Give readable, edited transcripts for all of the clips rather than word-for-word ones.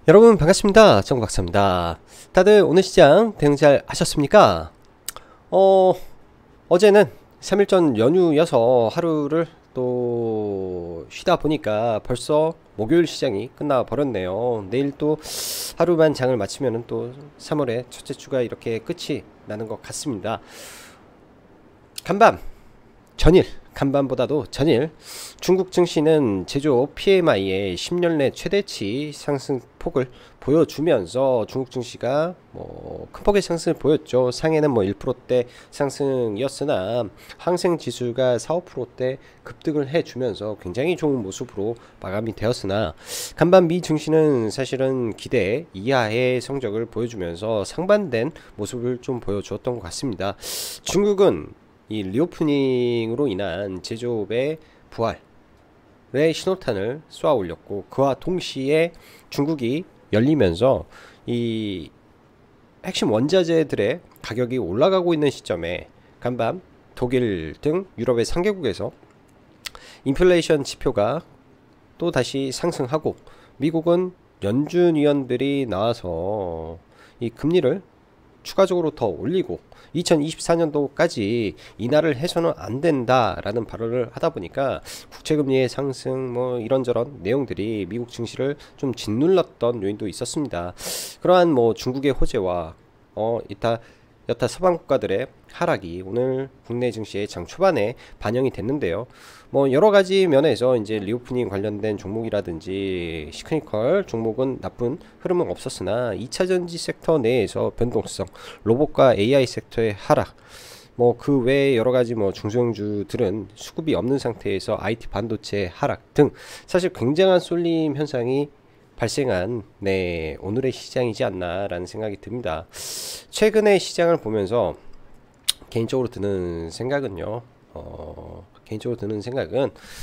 여러분 반갑습니다. 정박사입니다. 다들 오늘 시장 대응 잘 하셨습니까? 어제는 3일 전 연휴여서 하루를 또 쉬다 보니까 벌써 목요일 시장이 끝나 버렸네요. 내일 또 하루만 장을 마치면은 또 3월의 첫째 주가 이렇게 끝이 나는 것 같습니다. 간밤 전일, 간밤보다도 전일 중국 증시는 제조업 PMI의 10년 내 최대치 상승폭을 보여주면서 중국 증시가 큰 폭의 상승을 보였죠. 상해는 1%대 상승이었으나 항생 지수가 4, 5%대 급등을 해주면서 굉장히 좋은 모습으로 마감이 되었으나 간밤 미 증시는 사실은 기대 이하의 성적을 보여주면서 상반된 모습을 좀 보여주었던 것 같습니다. 중국은 이 리오프닝으로 인한 제조업의 부활의 신호탄을 쏘아 올렸고, 그와 동시에 중국이 열리면서 이 핵심 원자재들의 가격이 올라가고 있는 시점에 간밤 독일 등 유럽의 상개국에서 인플레이션 지표가 또 다시 상승하고, 미국은 연준 위원들이 나와서 이 금리를 추가적으로 더 올리고 2024년도까지 인하를 해서는 안 된다라는 발언을 하다 보니까 국채금리의 상승 이런저런 내용들이 미국 증시를 좀 짓눌렀던 요인도 있었습니다. 그러한 중국의 호재와 여타 서방 국가들의 하락이 오늘 국내 증시의 장 초반에 반영이 됐는데요. 여러 가지 면에서 이제 리오프닝 관련된 종목이라든지 시크니컬 종목은 나쁜 흐름은 없었으나 2차전지 섹터 내에서 변동성, 로봇과 AI 섹터의 하락, 그 외에 여러 가지 중소형주들은 수급이 없는 상태에서 IT 반도체 하락 등 사실 굉장한 쏠림 현상이 발생한 오늘의 시장이지 않나라는 생각이 듭니다. 최근의 시장을 보면서 개인적으로 드는 생각은요,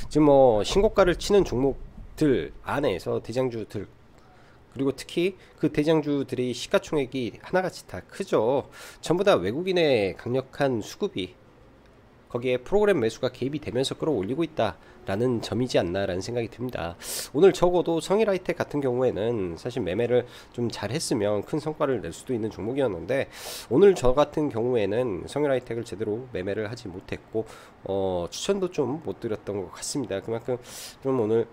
지금 신고가를 치는 종목들 안에서 대장주들, 그리고 특히 그 대장주들이 시가총액이 하나같이 다 크죠. 전부 다 외국인의 강력한 수급이 거기에 프로그램 매수가 개입이 되면서 끌어올리고 있다라는 점이지 않나라는 생각이 듭니다. 오늘 적어도 성일하이텍 같은 경우에는 사실 매매를 좀 잘했으면 큰 성과를 낼 수도 있는 종목이었는데, 오늘 저 같은 경우에는 성일하이텍을 제대로 매매를 하지 못했고 추천도 좀 못 드렸던 것 같습니다. 그만큼 좀 오늘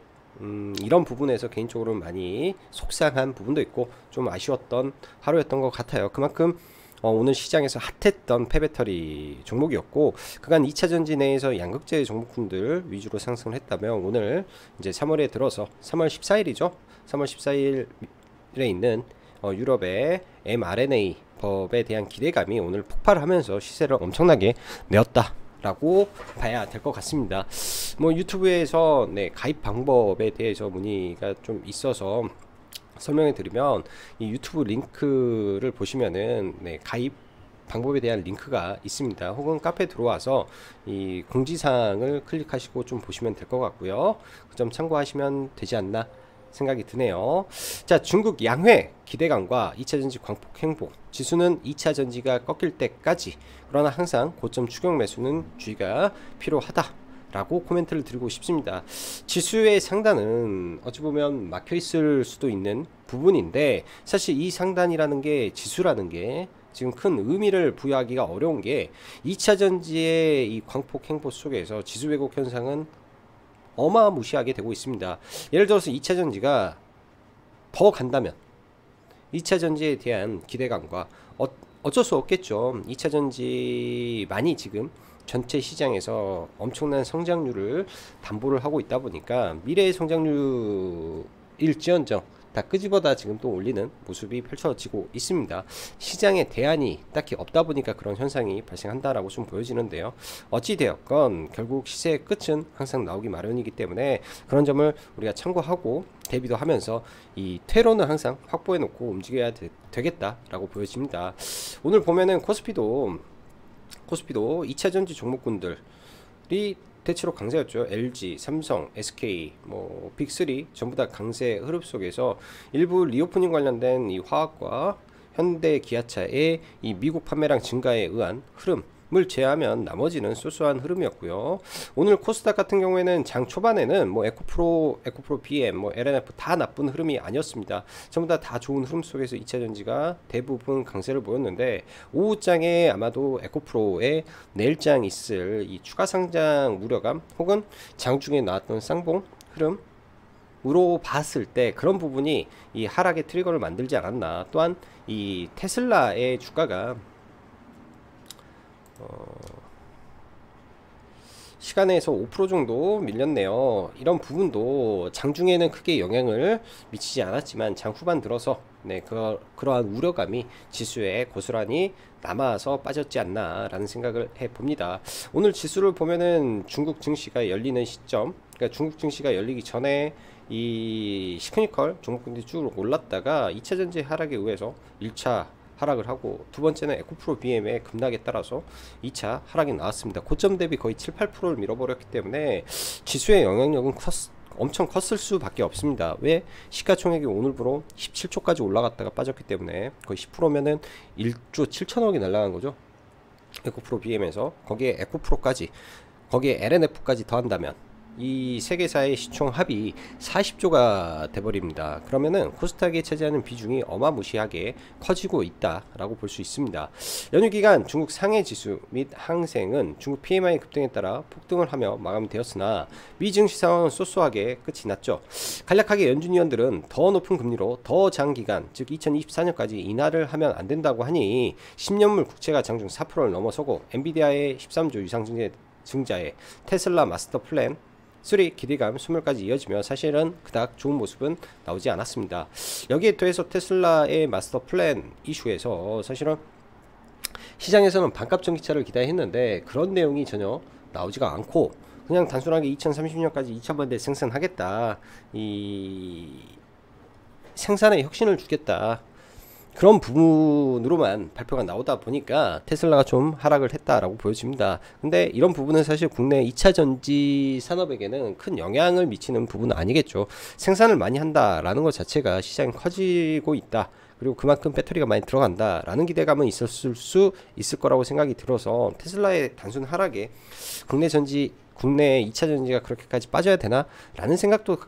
이런 부분에서 개인적으로 많이 속상한 부분도 있고 좀 아쉬웠던 하루였던 것 같아요. 그만큼 오늘 시장에서 핫했던 폐배터리 종목이었고, 그간 2차전지 내에서 양극재 종목군들 위주로 상승을 했다면 오늘 이제 3월에 들어서 3월 14일이죠. 3월 14일에 있는 유럽의 mRNA 법에 대한 기대감이 오늘 폭발하면서 시세를 엄청나게 내었다 라고 봐야 될 것 같습니다. 유튜브에서 가입 방법에 대해서 문의가 좀 있어서 설명해 드리면, 이 유튜브 링크를 보시면은 가입 방법에 대한 링크가 있습니다. 혹은 카페에 들어와서 이 공지사항을 클릭하시고 좀 보시면 될 것 같고요. 그 점 참고하시면 되지 않나 생각이 드네요. 자, 중국 양회 기대감과 2차전지 광폭 행보, 지수는 2차전지가 꺾일 때까지, 그러나 항상 고점 추격 매수는 주의가 필요하다 라고 코멘트를 드리고 싶습니다. 지수의 상단은 어찌 보면 막혀 있을 수도 있는 부분인데, 사실 이 상단이라는 게, 지수라는 게 지금 큰 의미를 부여하기가 어려운 게, 2차전지의 이 광폭 행보 속에서 지수 왜곡 현상은 어마무시하게 되고 있습니다. 예를 들어서 2차전지가 더 간다면 2차전지에 대한 기대감과 어쩔 수 없겠죠. 2차전지만이 지금 전체 시장에서 엄청난 성장률을 담보를 하고 있다 보니까 미래의 성장률일지언정 다 끄집어다 지금 또 올리는 모습이 펼쳐지고 있습니다. 시장에 대안이 딱히 없다 보니까 그런 현상이 발생한다라고 좀 보여지는데요. 어찌되었건 결국 시세의 끝은 항상 나오기 마련이기 때문에 그런 점을 우리가 참고하고 대비도 하면서 이 퇴로는 항상 확보해 놓고 움직여야 되겠다라고 보여집니다. 오늘 보면은 코스피도 2차전지 종목군들이 대체로 강세였죠. LG, 삼성, SK, 빅3 전부 다 강세 흐름 속에서 일부 리오프닝 관련된 이 화학과 현대 기아차의 이 미국 판매량 증가에 의한 흐름 제외하면 나머지는 소소한 흐름이었고요. 오늘 코스닥 같은 경우에는 장 초반에는 뭐 에코프로 BM, 뭐 LNF 다 나쁜 흐름이 아니었습니다. 전부 다 좋은 흐름 속에서 2차전지가 대부분 강세를 보였는데, 오후장에 아마도 에코프로의 내일장 있을 이 추가 상장 우려감 혹은 장중에 나왔던 쌍봉 흐름으로 봤을 때 그런 부분이 이 하락의 트리거를 만들지 않았나. 또한 이 테슬라의 주가가 시간에서 5% 정도 밀렸네요. 이런 부분도 장중에는 크게 영향을 미치지 않았지만 장 후반 들어서 그러한 우려감이 지수에 고스란히 남아서 빠졌지 않나 라는 생각을 해봅니다. 오늘 지수를 보면은 중국 증시가 열리는 시점, 그러니까 중국 증시가 열리기 전에 이 시그니컬 종목군들이 쭉 올랐다가 2차전지 하락에 의해서 1차 하락을 하고, 두 번째는 에코프로 BM의 급락에 따라서 2차 하락이 나왔습니다. 고점 대비 거의 7, 8%를 밀어버렸기 때문에 지수의 영향력은 엄청 컸을 수밖에 없습니다. 왜? 시가총액이 오늘부로 17조까지 올라갔다가 빠졌기 때문에 거의 10%면은 1조 7천억이 날아간 거죠. 에코프로 BM에서 거기에 에코프로까지, 거기에 LNF까지 더한다면 이 세 개사의 시총 합이 40조가 돼버립니다. 그러면은 코스닥이 차지하는 비중이 어마무시하게 커지고 있다라고 볼 수 있습니다. 연휴 기간 중국 상해 지수 및 항생은 중국 PMI 급등에 따라 폭등을 하며 마감되었으나 미 증시 상황은 소소하게 끝이 났죠. 간략하게 연준위원들은 더 높은 금리로 더 장기간, 즉 2024년까지 인하를 하면 안 된다고 하니 10년물 국채가 장중 4%를 넘어서고 엔비디아의 13조 유상 증자에 테슬라 마스터 플랜 3 기대감 소멸까지 이어지며 사실은 그닥 좋은 모습은 나오지 않았습니다. 여기에 더해서 테슬라의 마스터 플랜 이슈에서 사실은 시장에서는 반값 전기차를 기대했는데 그런 내용이 전혀 나오지가 않고, 그냥 단순하게 2030년까지 2000만 대 생산하겠다, 이 생산에 혁신을 주겠다, 그런 부분으로만 발표가 나오다 보니까 테슬라가 좀 하락을 했다라고 보여집니다. 근데 이런 부분은 사실 국내 2차전지 산업에게는 큰 영향을 미치는 부분은 아니겠죠. 생산을 많이 한다라는 것 자체가 시장이 커지고 있다, 그리고 그만큼 배터리가 많이 들어간다 라는 기대감은 있었을 수 있을 거라고 생각이 들어서 테슬라의 단순 하락에 국내 2차전지가 그렇게까지 빠져야 되나 라는 생각도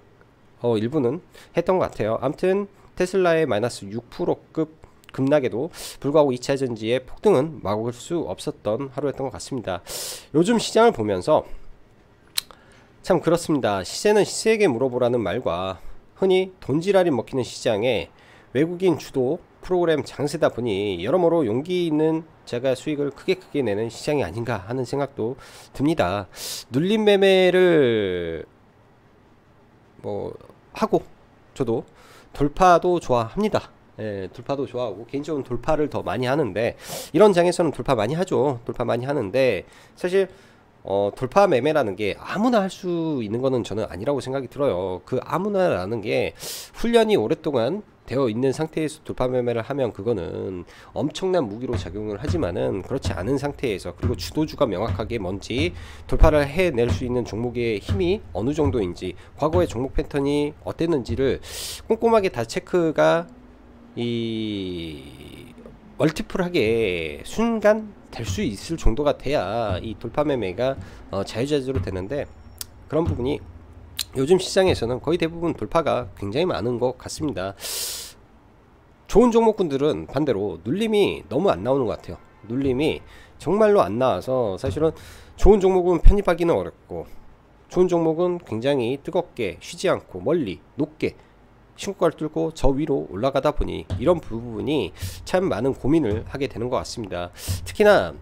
일부는 했던 것 같아요. 아무튼 테슬라의 마이너스 6%급 급락에도 불구하고 2차전지의 폭등은 막을 수 없었던 하루였던 것 같습니다. 요즘 시장을 보면서 참 그렇습니다. 시세는 시세에게 물어보라는 말과 흔히 돈지랄이 먹히는 시장에 외국인 주도 프로그램 장세다 보니 여러모로 용기 있는 제가 수익을 크게 내는 시장이 아닌가 하는 생각도 듭니다. 눌림 매매를 하고 저도 돌파도 좋아합니다. 돌파도 좋아하고 개인적으로 돌파를 더 많이 하는데, 이런 장에서는 돌파 많이 하죠. 돌파 많이 하는데 사실 돌파 매매라는 게 아무나 할 수 있는 거는 저는 아니라고 생각이 들어요. 그 아무나라는 게 훈련이 오랫동안 되어 있는 상태에서 돌파 매매를 하면 그거는 엄청난 무기로 작용을 하지만은 그렇지 않은 상태에서, 그리고 주도주가 명확하게 뭔지, 돌파를 해낼 수 있는 종목의 힘이 어느 정도인지, 과거의 종목 패턴이 어땠는지를 꼼꼼하게 다 체크가 멀티플하게 순간 될 수 있을 정도가 돼야 이 돌파 매매가 자유자재로 되는데, 그런 부분이 요즘 시장에서는 거의 대부분 돌파가 굉장히 많은 것 같습니다. 좋은 종목군들은 반대로 눌림이 너무 안 나오는 것 같아요. 눌림이 정말로 안 나와서 사실은 좋은 종목은 편입하기는 어렵고, 좋은 종목은 굉장히 뜨겁게 쉬지 않고 멀리 높게 신고가를 뚫고 저 위로 올라가다 보니 이런 부분이 참 많은 고민을 하게 되는 것 같습니다. 특히나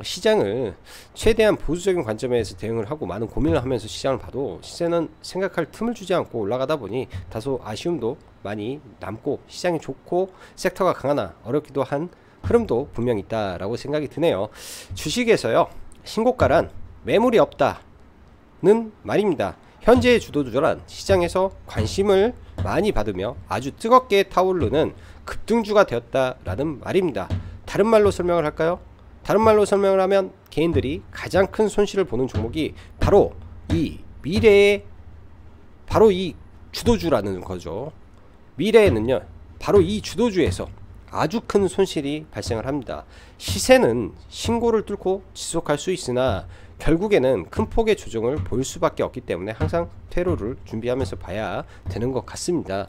시장을 최대한 보수적인 관점에서 대응을 하고 많은 고민을 하면서 시장을 봐도 시세는 생각할 틈을 주지 않고 올라가다 보니 다소 아쉬움도 많이 남고, 시장이 좋고 섹터가 강하나 어렵기도 한 흐름도 분명히 있다라고 생각이 드네요. 주식에서요, 신고가란 매물이 없다는 말입니다. 현재의 주도주란 시장에서 관심을 많이 받으며 아주 뜨겁게 타오르는 급등주가 되었다라는 말입니다. 다른 말로 설명을 할까요? 다른 말로 설명을 하면 개인들이 가장 큰 손실을 보는 종목이 바로 이 미래의 바로 이 주도주라는 거죠. 미래에는요, 바로 이 주도주에서 아주 큰 손실이 발생을 합니다. 시세는 신고를 뚫고 지속할 수 있으나 결국에는 큰 폭의 조정을 보일 수밖에 없기 때문에 항상 퇴로를 준비하면서 봐야 되는 것 같습니다.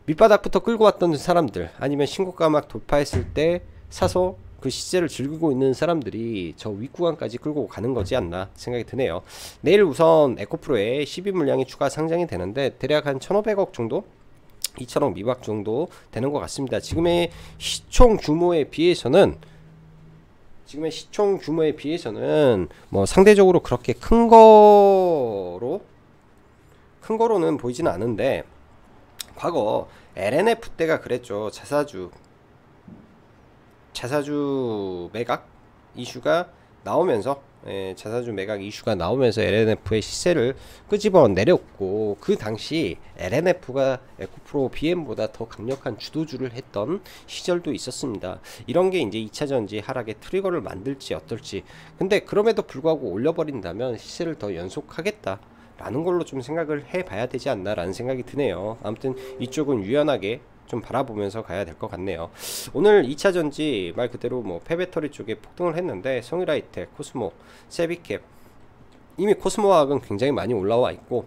밑바닥부터 끌고 왔던 사람들, 아니면 신고가 막 돌파했을 때 사서 그 시세를 즐기고 있는 사람들이 저 윗구간까지 끌고 가는 거지 않나 생각이 드네요. 내일 우선 에코프로의 12 물량이 추가 상장이 되는데 대략 한 1500억 정도, 2천억 미박 정도 되는 것 같습니다. 지금의 시총 규모에 비해서는 뭐 상대적으로 그렇게 큰 거로는 보이지는 않은데, 과거 LNF 때가 그랬죠. 자사주 매각 이슈가 나오면서, 자사주 매각 이슈가 나오면서 LNF의 시세를 끄집어 내렸고, 그 당시 LNF가 에코프로 BM보다 더 강력한 주도주를 했던 시절도 있었습니다. 이런 게 이제 2차전지 하락의 트리거를 만들지 어떨지. 근데 그럼에도 불구하고 올려버린다면 시세를 더 연속하겠다 라는 걸로 좀 생각을 해봐야 되지 않나 라는 생각이 드네요. 아무튼 이쪽은 유연하게 좀 바라보면서 가야 될 것 같네요. 오늘 2차전지 말 그대로 뭐 폐배터리 쪽에 폭등을 했는데, 성일하이텍, 코스모, 세비캡, 이미 코스모화학은 굉장히 많이 올라와 있고,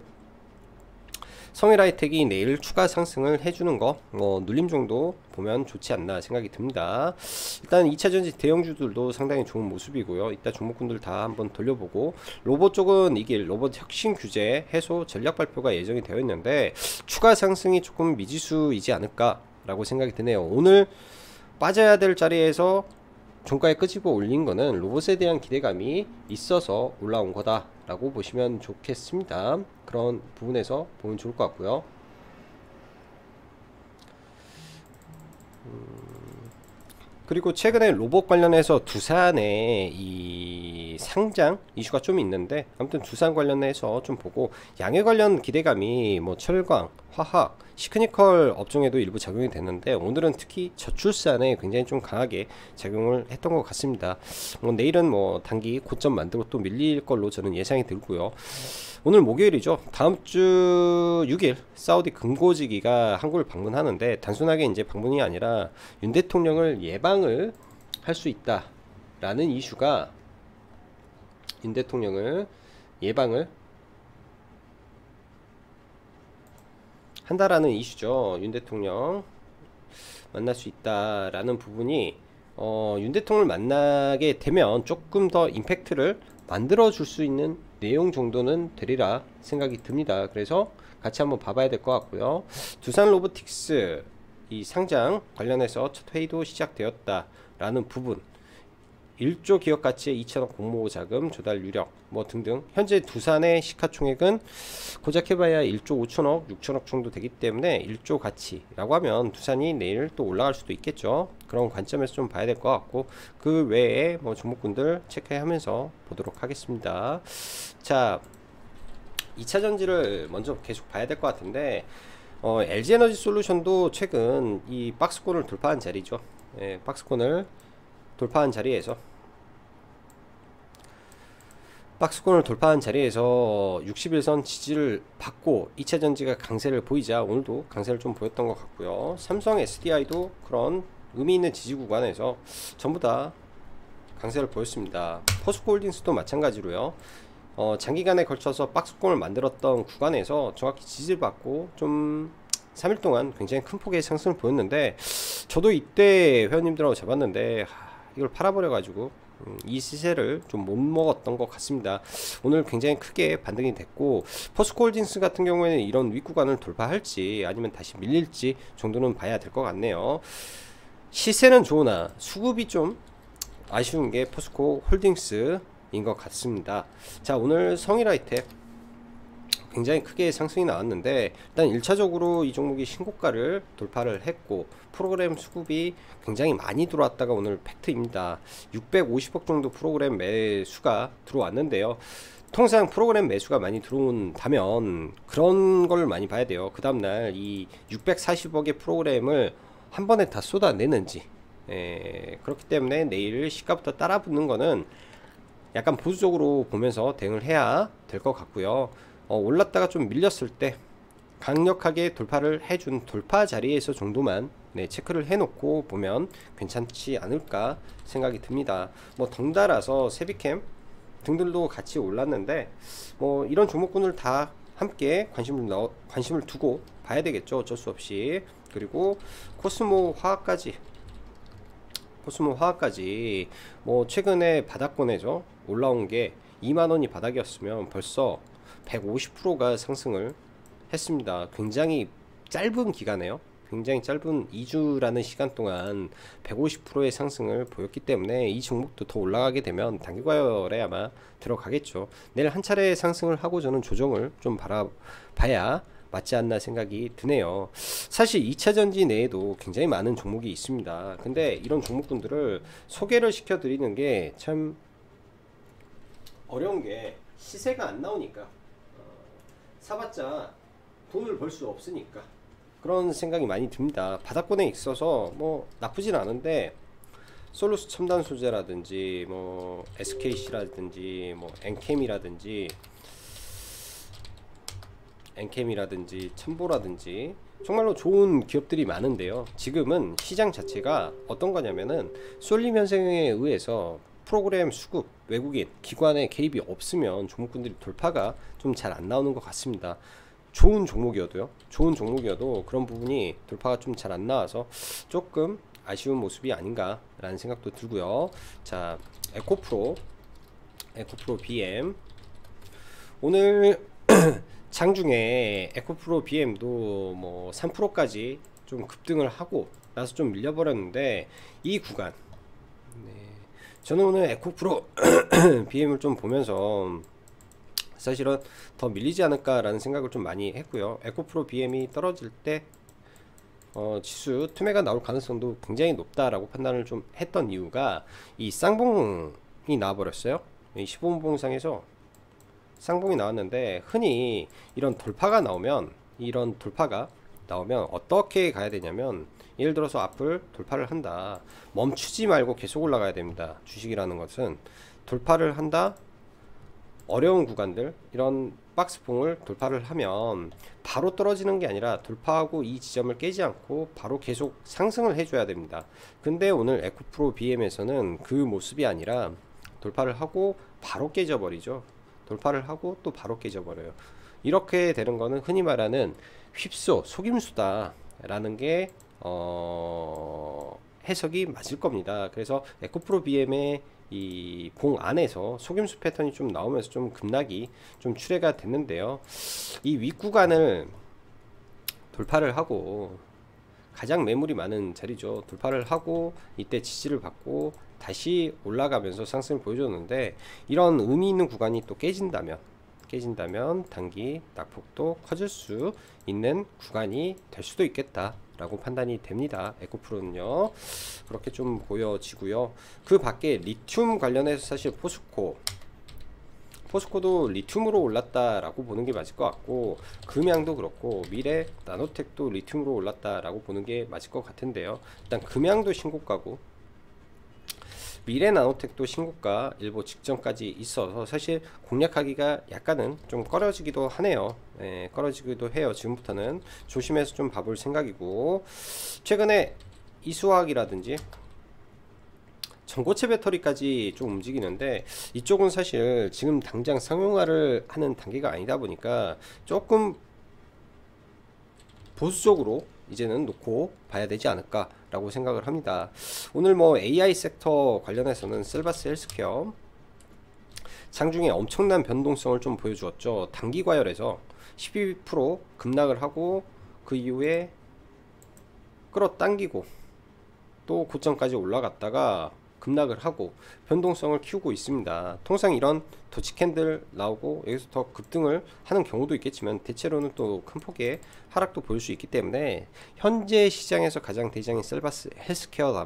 성일하이텍이 내일 추가 상승을 해주는 거 뭐 눌림 정도 보면 좋지 않나 생각이 듭니다. 일단 2차전지 대형주들도 상당히 좋은 모습이고요. 이따 종목군들 다 한번 돌려보고, 로봇 쪽은 이게 로봇 혁신 규제 해소 전략 발표가 예정이 되어 있는데 추가 상승이 조금 미지수이지 않을까 라고 생각이 드네요. 오늘 빠져야 될 자리에서 종가에 끄집어 올린 거는 로봇에 대한 기대감이 있어서 올라온 거다 라고 보시면 좋겠습니다. 그런 부분에서 보면 좋을 것 같고요. 그리고 최근에 로봇 관련해서 두산의 이 상장 이슈가 좀 있는데, 아무튼 두산 관련해서 좀 보고, 양해 관련 기대감이 뭐 철강, 화학, 시크니컬 업종에도 일부 작용이 됐는데, 오늘은 특히 저출산에 굉장히 좀 강하게 작용을 했던 것 같습니다. 뭐 내일은 뭐 단기 고점 만들고 또 밀릴 걸로 저는 예상이 들고요. 오늘 목요일이죠. 다음 주 6일 사우디 금고지기가 한국을 방문하는데, 단순하게 이제 방문이 아니라 윤 대통령을 예방을 할 수 있다 라는 이슈가, 윤 대통령을 예방을 한다라는 이슈죠. 윤 대통령 만날 수 있다라는 부분이, 윤 대통령을 만나게 되면 조금 더 임팩트를 만들어 줄 수 있는 내용 정도는 되리라 생각이 듭니다. 그래서 같이 한번 봐봐야 될 것 같고요. 두산 로보틱스 이 상장 관련해서 첫 회의도 시작되었다 라는 부분, 1조 기업 가치의 2천억 공모 자금 조달 유력 뭐 등등, 현재 두산의 시가총액은 고작 해봐야 1조 5천억 6천억 정도 되기 때문에 1조 가치라고 하면 두산이 내일 또 올라갈 수도 있겠죠. 그런 관점에서 좀 봐야 될 것 같고, 그 외에 뭐 종목군들 체크하면서 보도록 하겠습니다. 자, 2차전지를 먼저 계속 봐야 될 것 같은데, LG에너지솔루션도 최근 이 박스권을 돌파한 자리죠. 박스권을 돌파한 자리에서 61선 지지를 받고 2차전지가 강세를 보이자 오늘도 강세를 좀 보였던 것 같고요. 삼성 SDI도 그런 의미 있는 지지 구간에서 전부 다 강세를 보였습니다. 포스코홀딩스도 마찬가지로요. 장기간에 걸쳐서 박스권을 만들었던 구간에서 정확히 지지를 받고 좀 3일 동안 굉장히 큰 폭의 상승을 보였는데, 저도 이때 회원님들하고 잡았는데 이걸 팔아버려 가지고 이 시세를 좀 못 먹었던 것 같습니다. 오늘 굉장히 크게 반등이 됐고, 포스코홀딩스 같은 경우에는 이런 윗구간을 돌파할지 아니면 다시 밀릴지 정도는 봐야 될 것 같네요. 시세는 좋으나 수급이 좀 아쉬운 게 포스코홀딩스인 것 같습니다. 자, 오늘 성일하이텍 굉장히 크게 상승이 나왔는데, 일단 1차적으로 이 종목이 신고가를 돌파를 했고 프로그램 수급이 굉장히 많이 들어왔다가 오늘 팩트입니다. 650억 정도 프로그램 매수가 들어왔는데요. 통상 프로그램 매수가 많이 들어온다면 그런 걸 많이 봐야 돼요. 그 다음날 이 640억의 프로그램을 한 번에 다 쏟아내는지. 그렇기 때문에 내일 시가부터 따라 붙는 거는 약간 보수적으로 보면서 대응을 해야 될 것 같고요. 올랐다가 좀 밀렸을 때 강력하게 돌파를 해준 돌파 자리에서 정도만 네, 체크를 해놓고 보면 괜찮지 않을까 생각이 듭니다. 뭐 덩달아서 세비캠 등들도 같이 올랐는데 뭐 이런 종목군을 다 함께 관심을 두고 봐야 되겠죠. 어쩔 수 없이. 그리고 코스모 화학까지 뭐 최근에 바닥권에죠 올라온 게 2만원이 바닥이었으면 벌써 150%가 상승을 했습니다. 굉장히 짧은 기간에요. 굉장히 짧은 2주라는 시간 동안 150%의 상승을 보였기 때문에 이 종목도 더 올라가게 되면 단기과열에 아마 들어가겠죠. 내일 한 차례 상승을 하고 저는 조정을 좀 바라봐야 맞지 않나 생각이 드네요. 사실 2차전지 내에도 굉장히 많은 종목이 있습니다. 근데 이런 종목군들을 소개를 시켜 드리는 게 참 어려운 게 시세가 안 나오니까 사봤자 돈을 벌 수 없으니까 그런 생각이 많이 듭니다. 바닥권에 있어서 뭐 나쁘진 않은데 솔루스 첨단 소재라든지 뭐 SKC라든지 뭐 엔캠이라든지 첨보라든지 정말로 좋은 기업들이 많은데요. 지금은 시장 자체가 어떤 거냐면은 쏠림 현상에 의해서 프로그램 수급, 외국인, 기관의 개입이 없으면 종목군들이 돌파가 좀 잘 안 나오는 것 같습니다. 좋은 종목이어도 그런 부분이 돌파가 좀 잘 안 나와서 조금 아쉬운 모습이 아닌가 라는 생각도 들고요. 자, 에코프로 BM 오늘 장중에 에코프로 BM도 뭐 3%까지 좀 급등을 하고 나서 좀 밀려버렸는데 이 구간 저는 오늘 에코프로 BM을 좀 보면서 사실은 더 밀리지 않을까 라는 생각을 좀 많이 했고요. 에코프로 BM이 떨어질 때 지수 투매가 나올 가능성도 굉장히 높다라고 판단을 좀 했던 이유가 이 쌍봉이 나와버렸어요. 이 15분봉상에서 쌍봉이 나왔는데 흔히 이런 돌파가 나오면 어떻게 가야 되냐면 예를 들어서 앞을 돌파를 한다. 멈추지 말고 계속 올라가야 됩니다. 주식이라는 것은 돌파를 한다. 어려운 구간들 이런 박스봉을 돌파를 하면 바로 떨어지는 게 아니라 돌파하고 이 지점을 깨지 않고 바로 계속 상승을 해줘야 됩니다. 근데 오늘 에코프로 BM에서는 그 모습이 아니라 돌파를 하고 바로 깨져버리죠. 돌파를 하고 또 바로 깨져버려요. 이렇게 되는 거는 흔히 말하는 속임수다 라는 게 해석이 맞을 겁니다. 그래서 에코프로 BM의 이 봉 안에서 속임수 패턴이 좀 나오면서 좀 급락이 좀 출회가 됐는데요. 이 윗구간을 돌파를 하고 가장 매물이 많은 자리죠. 돌파를 하고 이때 지지를 받고 다시 올라가면서 상승을 보여줬는데 이런 의미 있는 구간이 또 깨진다면 단기 낙폭도 커질 수 있는 구간이 될 수도 있겠다 라고 판단이 됩니다. 에코프로는요 그렇게 좀 보여지고요. 그 밖에 리튬 관련해서 사실 포스코도 리튬으로 올랐다라고 보는 게 맞을 것 같고 금양도 그렇고 미래 나노텍도 리튬으로 올랐다라고 보는 게 맞을 것 같은데요. 일단 금양도 신고가고 미래 나노텍도 신고가 일보 직전까지 있어서 사실 공략하기가 약간은 좀 꺼려지기도 하네요. 꺼려지기도 해요. 지금부터는 조심해서 좀 봐볼 생각이고 최근에 이수화학이라든지 전고체 배터리까지 좀 움직이는데 이쪽은 사실 지금 당장 상용화를 하는 단계가 아니다 보니까 조금 보수적으로 이제는 놓고 봐야 되지 않을까 라고 생각을 합니다. 오늘 뭐 AI 섹터 관련해서는 셀바스 헬스케어 장중에 엄청난 변동성을 좀 보여주었죠. 단기 과열에서 12% 급락을 하고 그 이후에 끌어당기고 또 고점까지 올라갔다가 급락을 하고 변동성을 키우고 있습니다. 통상 이런 도치 캔들 나오고 여기서 더 급등을 하는 경우도 있겠지만 대체로는 또 큰 폭의 하락도 보일 수 있기 때문에 현재 시장에서 가장 대장인 셀바스 헬스케어가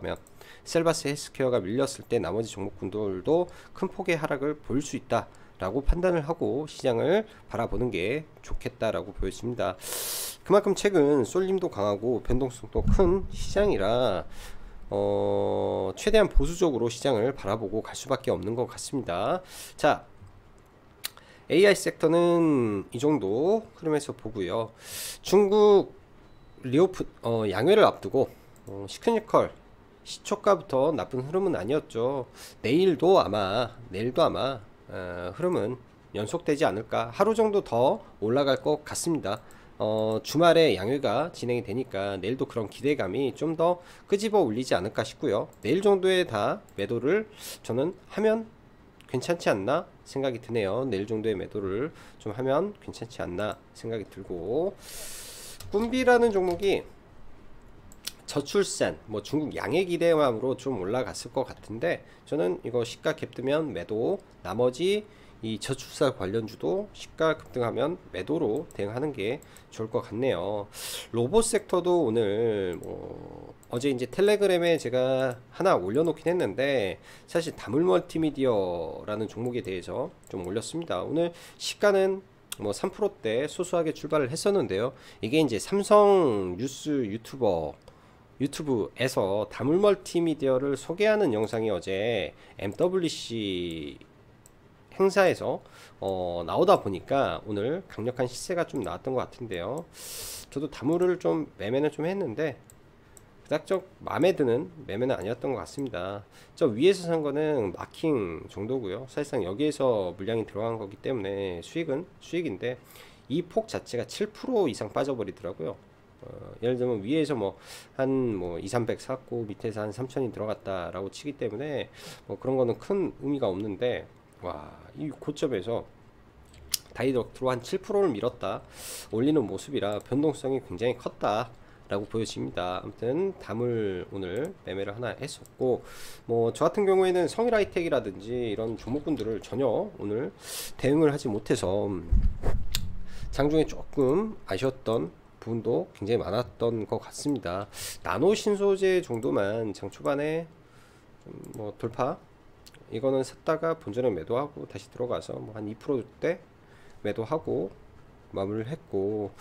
밀렸을 때 나머지 종목군들도 큰 폭의 하락을 보일 수 있다 라고 판단을 하고 시장을 바라보는 게 좋겠다라고 보여집니다. 그만큼 최근 쏠림도 강하고 변동성도 큰 시장이라 최대한 보수적으로 시장을 바라보고 갈 수밖에 없는 것 같습니다. 자, AI 섹터는 이 정도 흐름에서 보고요. 중국 리오프 양회를 앞두고 시크니컬 시초가부터 나쁜 흐름은 아니었죠. 내일도 아마 흐름은 연속되지 않을까. 하루 정도 더 올라갈 것 같습니다. 주말에 양회가 진행이 되니까 내일도 그런 기대감이 좀 더 끄집어 올리지 않을까 싶고요. 내일 정도에 다 매도를 저는 하면 괜찮지 않나 생각이 드네요. 내일 정도의 매도를 좀 하면 괜찮지 않나 생각이 들고, 꿈비라는 종목이 저출산 뭐 중국 양해 기대감으로 좀 올라갔을 것 같은데, 저는 이거 시가 갭 뜨면 매도, 나머지 이 저출산 관련주도 시가 급등하면 매도로 대응하는 게 좋을 것 같네요. 로봇 섹터도 오늘 어제 이제 텔레그램에 제가 하나 올려놓긴 했는데, 사실 다물 멀티미디어라는 종목에 대해서 좀 올렸습니다. 오늘 시가는 뭐 3%대 소소하게 출발을 했었는데요. 이게 이제 삼성 뉴스 유튜브에서 다물 멀티미디어를 소개하는 영상이 어제 MWC 행사에서 나오다 보니까 오늘 강력한 시세가 좀 나왔던 것 같은데요. 저도 다물을 좀 매매는 좀 했는데 그닥 마음에 드는 매매는 아니었던 것 같습니다. 저 위에서 산 거는 마킹 정도고요. 사실상 여기에서 물량이 들어간 거기 때문에 수익은 수익인데, 이 폭 자체가 7% 이상 빠져버리더라고요. 예를 들면 위에서 한 2, 300 샀고 밑에서 한 3천이 들어갔다라고 치기 때문에 그런 거는 큰 의미가 없는데, 와, 이 고점에서 다이렉트로 한 7%를 밀었다 올리는 모습이라 변동성이 굉장히 컸다 라고 보여집니다. 아무튼 다물 오늘 매매를 하나 했었고, 저 같은 경우에는 성일하이텍이라든지 이런 종목군들을 전혀 오늘 대응을 하지 못해서 장중에 조금 아쉬웠던 부분도 굉장히 많았던 것 같습니다. 나노 신소재 정도만 장 초반에 좀 돌파, 이거는 샀다가 본전에 매도하고 다시 들어가서 한 2%대 매도하고 마무리를 했고,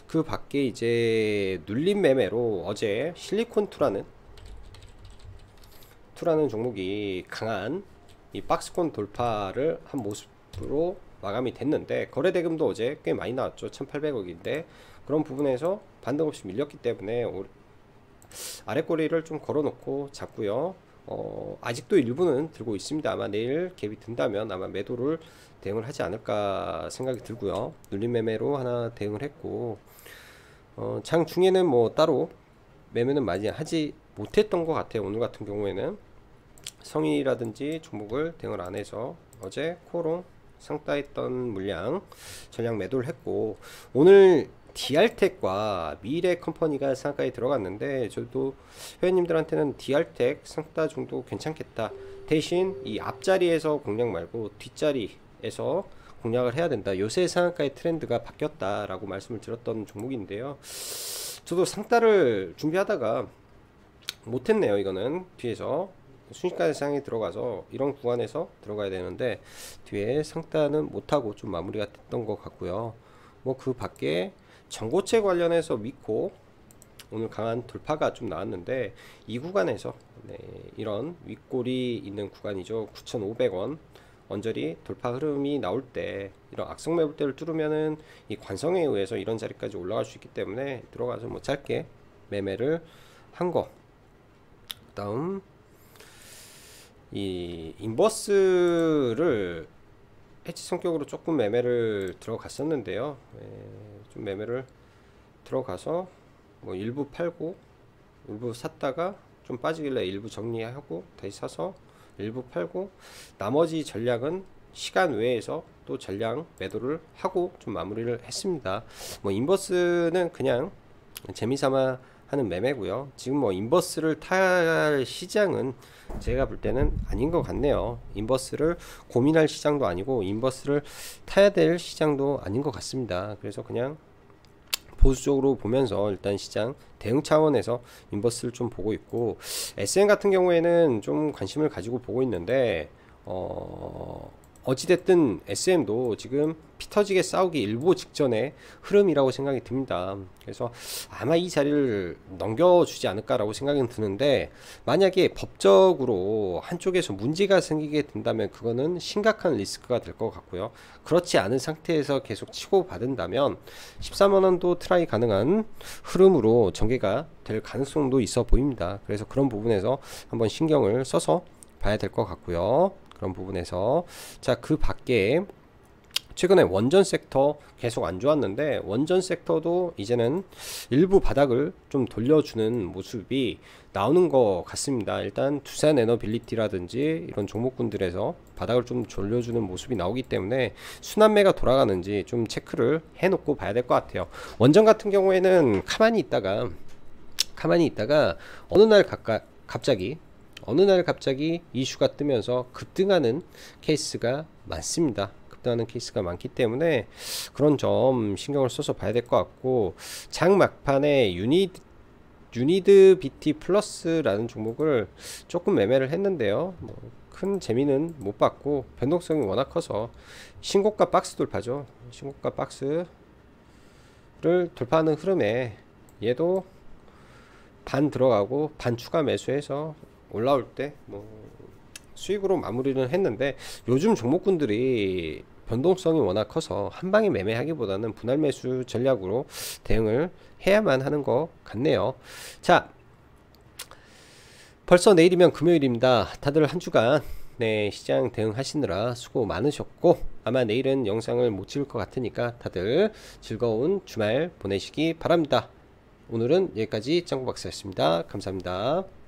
그 밖에 이제 눌림 매매로 어제 실리콘2라는 종목이 강한 이 박스권 돌파를 한 모습으로 마감이 됐는데, 거래 대금도 어제 꽤 많이 나왔죠. 1800억인데 그런 부분에서 반등 없이 밀렸기 때문에 아래 꼬리를 좀 걸어 놓고 잡고요. 아직도 일부는 들고 있습니다. 아마 내일 갭이 든다면 아마 매도를 대응을 하지 않을까 생각이 들고요. 눌림 매매로 하나 대응을 했고, 장 중에는 따로 매매는 많이 하지 못했던 것 같아요. 오늘 같은 경우에는 성의라든지 종목을 대응을 안 해서 어제 코롱 상따했던 물량 전량 매도를 했고, 오늘 DR텍과 미래컴퍼니가 상가에 들어갔는데, 저도 회원님들한테는 DR텍 상따 정도 괜찮겠다, 대신 이 앞자리에서 공략 말고 뒷자리에서 공략을 해야 된다, 요새 상한가의 트렌드가 바뀌었다 라고 말씀을 드렸던 종목인데요. 저도 상따를 준비하다가 못했네요. 이거는 뒤에서 순식간에 상에 들어가서 이런 구간에서 들어가야 되는데 뒤에 상따는 못하고 좀 마무리가 됐던 것 같고요. 그 밖에 전고체 관련해서 위코 오늘 강한 돌파가 좀 나왔는데, 이 구간에서 이런 윗골이 있는 구간이죠. 9,500원 언저리 돌파 흐름이 나올 때, 이런 악성 매물대를 뚫으면은 이 관성에 의해서 이런 자리까지 올라갈 수 있기 때문에 들어가서 짧게 매매를 한 거. 그다음 이 인버스를 해치 성격으로 조금 매매를 들어갔었는데요. 좀 매매를 들어가서 일부 팔고 일부 샀다가 좀 빠지길래 일부 정리하고 다시 사서 일부 팔고, 나머지 전략은 시간 외에서 또 전량 매도를 하고 좀 마무리를 했습니다. 인버스는 그냥 재미삼아 하는 매매고요. 지금 인버스를 탈 시장은 제가 볼 때는 아닌 것 같네요. 인버스를 고민할 시장도 아니고 인버스를 타야 될 시장도 아닌 것 같습니다. 그래서 그냥 보수적으로 보면서 일단 시장 대응 차원에서 인버스를 좀 보고 있고, SM 같은 경우에는 좀 관심을 가지고 보고 있는데 어찌됐든 SM도 지금 피 터지게 싸우기 일보 직전의 흐름이라고 생각이 듭니다. 그래서 아마 이 자리를 넘겨주지 않을까라고 생각은 드는데, 만약에 법적으로 한쪽에서 문제가 생기게 된다면 그거는 심각한 리스크가 될 것 같고요. 그렇지 않은 상태에서 계속 치고받은다면 14만원도 트라이 가능한 흐름으로 전개가 될 가능성도 있어 보입니다. 그래서 그런 부분에서 한번 신경을 써서 봐야 될 것 같고요. 그런 부분에서 자, 그 밖에 최근에 원전 섹터 계속 안 좋았는데, 원전 sektor도 이제는 일부 바닥을 좀 돌려주는 모습이 나오는 것 같습니다. 일단 두산 에너빌리티라든지 이런 종목군들에서 바닥을 좀 돌려주는 모습이 나오기 때문에 순환매가 돌아가는지 좀 체크를 해놓고 봐야 될 것 같아요. 원전 같은 경우에는 가만히 있다가 어느 날 갑자기 이슈가 뜨면서 급등하는 케이스가 많습니다. 급등하는 케이스가 많기 때문에 그런 점 신경을 써서 봐야 될 것 같고, 장 막판에 유니드 BT 플러스라는 종목을 조금 매매를 했는데요. 뭐 큰 재미는 못 봤고, 변동성이 워낙 커서 신고가 박스 돌파죠. 신고가 박스를 돌파하는 흐름에 얘도 반 들어가고 반 추가 매수해서 올라올 때 뭐 수익으로 마무리를 했는데, 요즘 종목군들이 변동성이 워낙 커서 한 방에 매매하기보다는 분할 매수 전략으로 대응을 해야만 하는 것 같네요. 자, 벌써 내일이면 금요일입니다. 다들 한 주간 시장 대응하시느라 수고 많으셨고, 아마 내일은 영상을 못 찍을 것 같으니까 다들 즐거운 주말 보내시기 바랍니다. 오늘은 여기까지 짱구박사였습니다. 감사합니다.